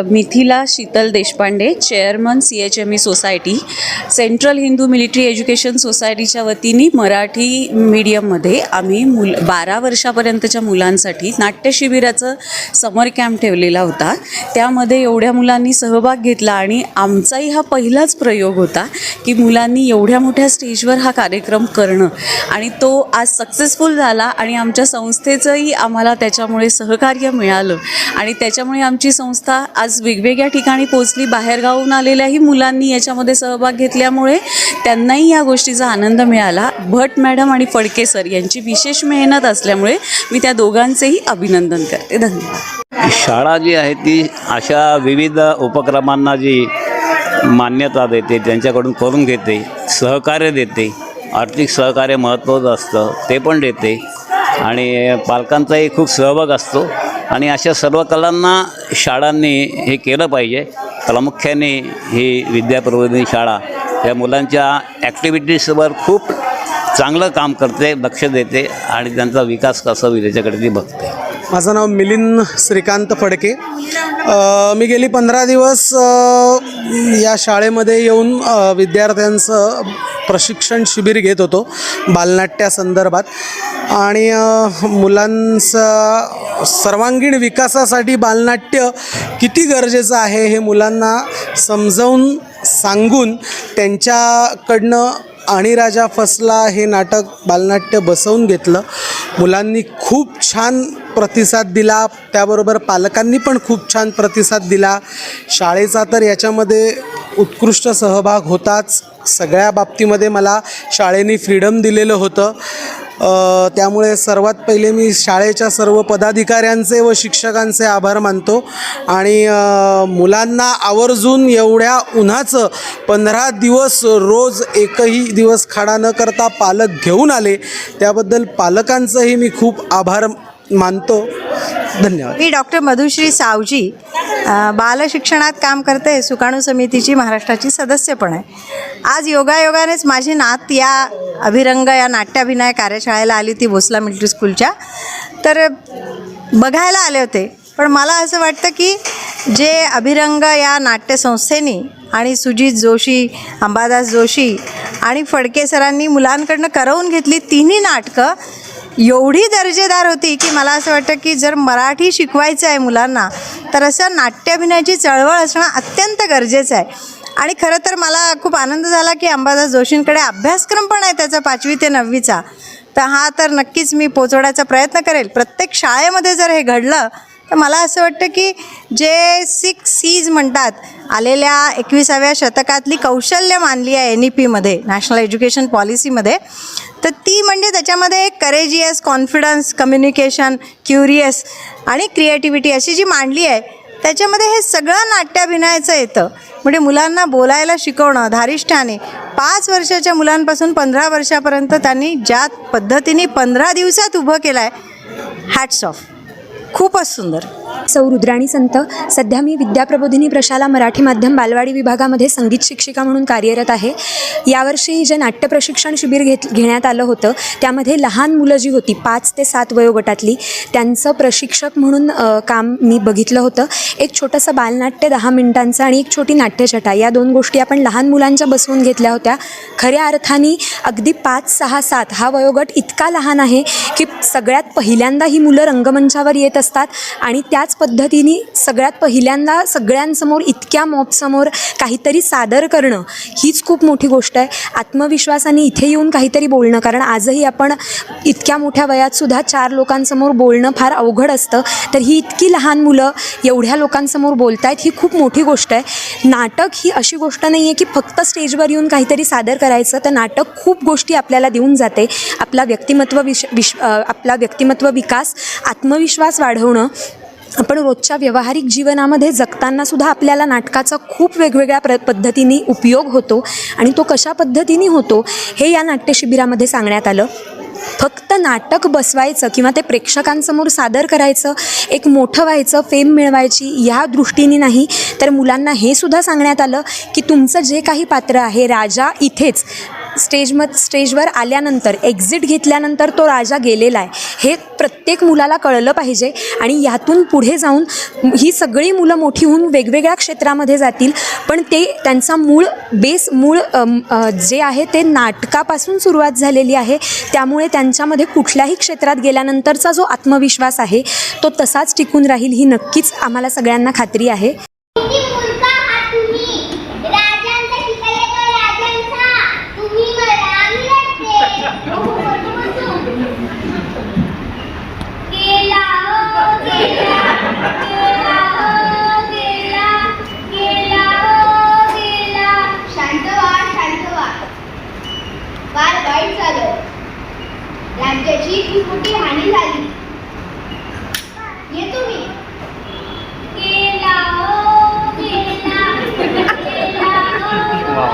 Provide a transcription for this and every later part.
Mithila Sheetal Deshpande, chairman CHME society, central Hindu military education सोसायटीच्या वतीने मराठी मीडियममध्ये आम्ही 12 वर्षापर्यंतच्या मुलांसाठी नाट्यशिबिराचं समर कॅम्प ठेवलेला होता. त्यामध्ये एवढ्या मुलांनी सहभाग घेतला आणि आमचाही हा पहिलाच प्रयोग होता की मुलांनी एवढ्या मोठ्या स्टेजवर हा कार्यक्रम करणं, आणि तो आज सक्सेसफुल झाला आणि आमच्या संस्थेचंही आम्हाला त्याच्यामुळे सहकार्य मिळालं आणि त्याच्यामुळे आमची संस्था आज वेगवेगळ्या ठिकाणी पोचली. बाहेरगावून आलेल्याही मुलांनी याच्यामध्ये सहभाग घेतल्यामुळे त्यांनाही या गोष्टीचा आनंद मिळाला. भट मॅडम आणि फडके सर यांची विशेष मेहनत असल्यामुळे मी त्या दोघांचेही अभिनंदन करते. धन्यवाद. शाळा जी आहे ती अशा विविध उपक्रमांना जी मान्यता देते, त्यांच्याकडून करून घेते, सहकार्य देते. आर्थिक सहकार्य महत्त्वाचं असतं ते पण देते आणि पालकांचाही खूप सहभाग असतो आणि अशा सर्व कलांना शाळांनी हे केलं पाहिजे. प्रामुख्याने ही विद्याप्रबोधिनी शाळा या मुलांच्या ॲक्टिव्हिटीजवर खूप चांगलं काम करते, लक्ष देते आणि त्यांचा विकास कसा होईल याच्याकडे ती बघते. माझं नाव मिलिंद श्रीकांत फडके. मी गेली 15 दिवस या शाळेमध्ये येऊन विद्यार्थ्यांचं प्रशिक्षण शिबिर घेत होतो बालनाट्यासंदर्भात आणि मुलांचा सर्वांगीण विकासासाठी बालनाट्य किती गरजेचं आहे हे मुलांना समजावून सांगून त्यांच्याकडनं आणि राजा फसला हे नाटक बालनाट्य बसवून घेतलं. मुलांनी खूप छान प्रतिसाद दिला, त्याबरोबर पालकांनी पण खूप छान प्रतिसाद दिला. शाळेचा तर याच्यामध्ये उत्कृष्ट सहभाग होताच. सगळ्या बाबतीमध्ये मला शाळेने फ्रीडम दिलेलं होतं. त्यामुळे सर्वात पहिले मी शाळेच्या सर्व पदाधिकाऱ्यांचे व शिक्षकांचे आभार मानतो आणि मुलांना आवर्जून एवढ्या उन्हाचं 15 दिवस रोज एकही दिवस खाडा न करता पालक घेऊन आले, त्याबद्दल पालकांचंही मी खूप आभार मानतो. धन्यवाद. मी डॉक्टर मधुश्री सावजी, बालशिक्षणात काम करते. सुकाणू समितीची महाराष्ट्राची सदस्य पण आहे. आज योगायोगानेच माझी नात या अभिरंग या नाट्याभिनय कार्यशाळेला आली होती भोसला मिलिटरी स्कूलच्या. तर बघायला आले होते, पण मला असं वाटतं की जे अभिरंग या नाट्यसंस्थेनी आणि सुजित जोशी, अंबादास जोशी आणि फडके सरांनी मुलांकडनं करवून घेतली तिन्ही नाटकं एवढी दर्जेदार होती की मला असं वाटतं की जर मराठी शिकवायचं आहे मुलांना तर असं नाट्याभिनयाची चळवळ असणं अत्यंत गरजेचं आहे. आणि खरं तर मला खूप आनंद झाला की अंबादास जोशींकडे अभ्यासक्रम पण आहे त्याचा 5वी ते 9वीचा. तर हा तर नक्कीच मी पोचवण्याचा प्रयत्न करेल. प्रत्येक शाळेमध्ये जर हे घडलं तर मला असं वाटतं की जे 6 C's म्हणतात, आलेल्या 21व्या शतकातली कौशल्य मानली आहे NEPमध्ये, नॅशनल एज्युकेशन पॉलिसीमध्ये, तर ती म्हणजे त्याच्यामध्ये करेजियस, कॉन्फिडन्स, कम्युनिकेशन, क्युरियस आणि क्रिएटिव्हिटी अशी जी मांडली आहे त्याच्यामध्ये हे सगळं नाट्याभिनयाचं येतं. म्हणजे मुलांना बोलायला शिकवणं धारिष्ठ्याने 5 वर्षाच्या मुलांपासून 15 वर्षापर्यंत त्यांनी ज्या पद्धतीने 15 दिवसात उभं केलं आहे, हॅट्स ऑफ. खूपच सुंदर. सौ रुद्राणी संत. सध्या मी विद्याप्रबोधिनी प्रशाला मराठी माध्यम बालवाडी विभागामध्ये संगीत शिक्षिका म्हणून कार्यरत आहे. यावर्षी जे नाट्य प्रशिक्षण शिबिर घेण्यात आलं होतं त्यामध्ये लहान मुलं जी होती 5 ते 7 वयोगटातली, त्यांचं प्रशिक्षक म्हणून काम मी बघितलं होतं. एक छोटंसं बालनाट्य 10 मिनिटांचं आणि एक छोटी नाट्यछटा, या 2 गोष्टी आपण लहान मुलांच्या बसवून घेतल्या होत्या. खऱ्या अर्थाने अगदी 5, 6, 7 हा वयोगट इतका लहान आहे की सगळ्यात पहिल्यांदा ही मुलं रंगमंचावर येत असतात आणि त्याच पद्धतीने सगळ्यात पहिल्यांदा सगळ्यांसमोर इतक्या मॉबसमोर काहीतरी सादर करणं हीच खूप मोठी गोष्ट आहे. आत्मविश्वासाने इथे येऊन काहीतरी बोलणं, कारण आजही आपण इतक्या मोठ्या वयातसुद्धा 4 लोकांसमोर बोलणं फार अवघड असतं, तर ही इतकी लहान मुलं एवढ्या लोकांसमोर बोलत आहेत ही खूप मोठी गोष्ट आहे. नाटक ही अशी गोष्ट नाही आहे की फक्त स्टेजवर येऊन काहीतरी सादर करायचं, तर नाटक खूप गोष्टी आपल्याला देऊन जाते. आपला व्यक्तिमत्व विकास, आत्मविश्वास वाढवणं. आपण रोजच्या व्यावहारिक जीवनामध्ये जगतानासुद्धा आपल्याला नाटकाचा खूप वेगवेगळ्या पद्धतीने उपयोग होतो आणि तो कशा पद्धतीने होतो हे या नाट्यशिबिरामध्ये सांगण्यात आलं. फक्त नाटक बसवायचं किंवा ते प्रेक्षकांसमोर सादर करायचं, एक मोठं व्हायचं, फेम मिळवायची या दृष्टीने नाही, तर मुलांना हे सुद्धा सांगण्यात आलं की तुमचं जे काही पात्र आहे राजा इथेच स्टेजवर आल्यानंतर एक्झिट घेतल्यानंतर तो राजा गेलेला आहे हे प्रत्येक मुलाला कळलं पाहिजे आणि यातून पुढे जाऊन ही सगळी मुलं मोठी होऊन वेगवेगळ्या क्षेत्रामध्ये जातील, पण ते त्यांचा मूळ जे आहे ते नाटकापासून सुरुवात झालेली आहे. त्यामुळे त्यांच्यामध्ये कुठल्याही क्षेत्रात गेल्यानंतरचा जो आत्मविश्वास आहे तो तसाच टिकून राहील ही नक्कीच आम्हाला सगळ्यांना खात्री आहे. फार वाईट झालं. राज्याची खूप मोठी हानी झाली. येतो मी. गेला हो गेला, गेला हो गेला.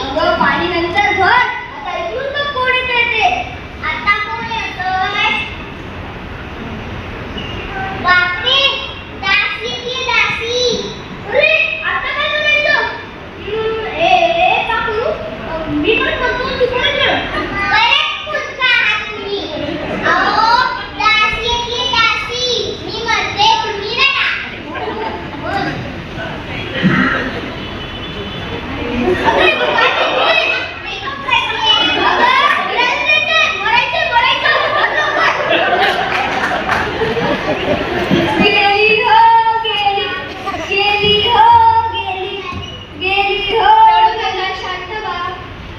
अगं पाणी नंतर भर. आता इथून तर कोण येते? आता कोण येतोय? बापरे, दासी की दासी. अरे आता काय करायचं? काकू, मी पण करतो तिकडे खेळ. बरेच फुटका आहात तुम्ही. अहो, दासी की दासी. मी म्हणते तुम्ही रडा. अरे काय करतोय? मेकअप करतोय. अगं, मरायचं. गेली हो गेली, गेली हो गेली, गेली हो. रडू नका, शांत व्हा.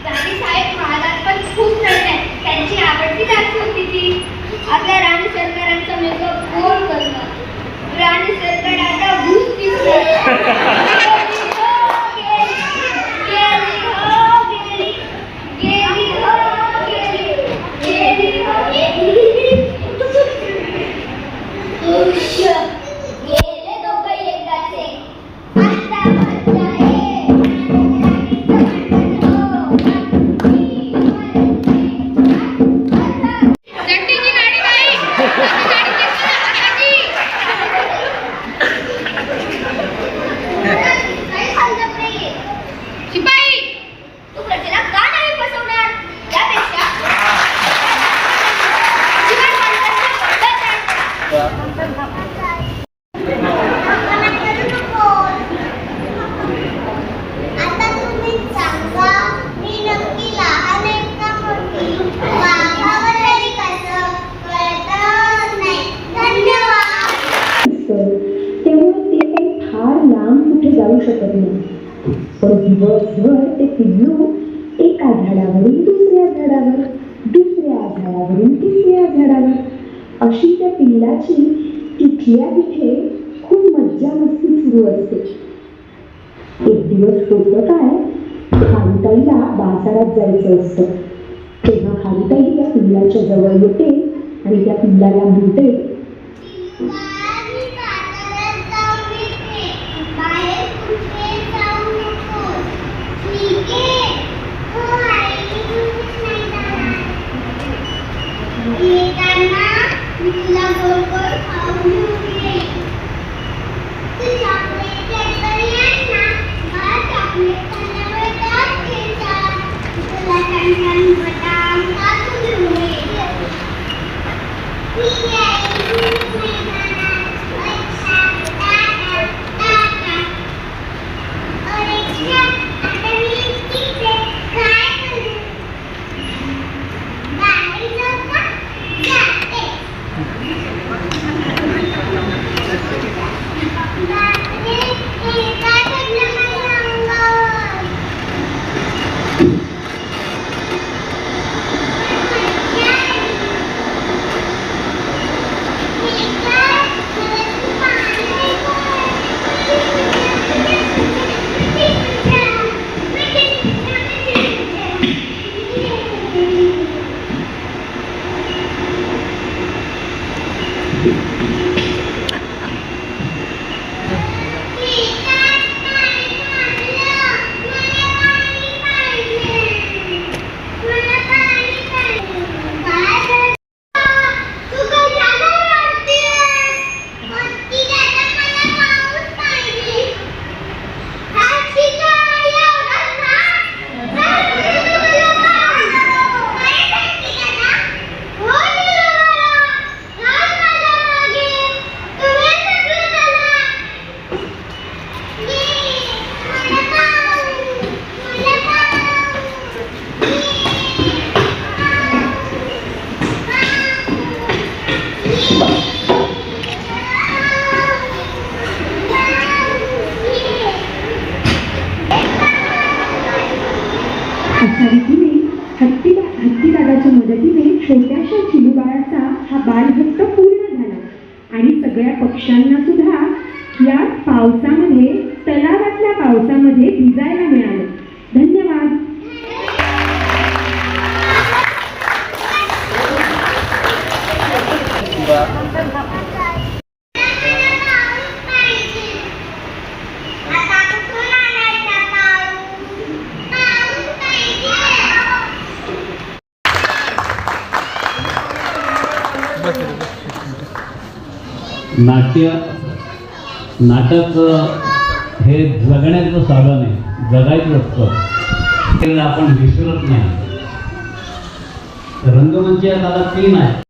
राणी साहेब महाराज पण खूप रडले. त्यांची आवडती दासी होती ती. आपल्या राणी सरकारांचा मेकअप कोण करणार? राणी सरकार आता भूत दिसतंय. गेली हो गेली, गेली हो गेली, गेली हो गेली, गेली हो गेली. उश्श, गेले दोघं एकदाचे. आता मजा आहे. चट्टीची गाडी नाही. गाडी दिसते ना, आताची. काही समजत नाहीये. शिपाई, तू प्रजेला का नाही फसवणार? त्यापेक्षा जीवन आता तुम्ही सांगा, मी नक्की लहान आहे का मोठी? वाघावर तरी कसं कळतच नाही. धन्यवाद. त्यामुळे ते काही फार लांब कुठे जाऊ शकत नाही. पण दिवसभर ते पिल्लू एका झाडावरून दुसऱ्या झाडावर, दुसऱ्या झाडावरून तिसऱ्या झाडावर अशी त्या पिल्लाची तिथल्या तिथे खूप मज्जा मस्ती सुरू असते. एक दिवस होतं काय, खारुताईला बाजारात जायचं असतं. तेव्हा खारुताई त्या पिल्लाच्या जवळ येते आणि त्या पिल्लाला म्हणते, बाहेर कुठे जाऊ नको. ठीक आहे. हो आई, नाही जाणार. येताना मी तुला गोड गोड खाऊ घेईन. तू चॉकलेट कॅडबरी आहे ना? मला चॉकलेट खाल्ल्यावर दात येतात. तुला छान छान बदाम काजू घेऊन येईन. ठीक आहे, नाही जाणार. अच्छा, टाटा, टाटा. अरे आता मी लिपस्टिकचे काय करू? बाहेर जाऊ का? जाते. बापरे, हे काय घडलं माझ्या अंगावर? हे काय? मला तू पाणी पाहिजे. अशा रीतीने हत्तीदादाच्या मदतीने छोट्याशा चिलूबाळाचा हा बालहट्ट पूर्ण झाला आणि सगळ्या पक्ष्यांना सुद्धा या पावसामध्ये, तलावातल्या पावसामध्ये भिजायला मिळालं. धन्यवाद. नाटक हे जगण्याचं साधन आहे, जगायचं असतं, ते आपण विसरत नाही. रंगमंच या काळात 3 आहे.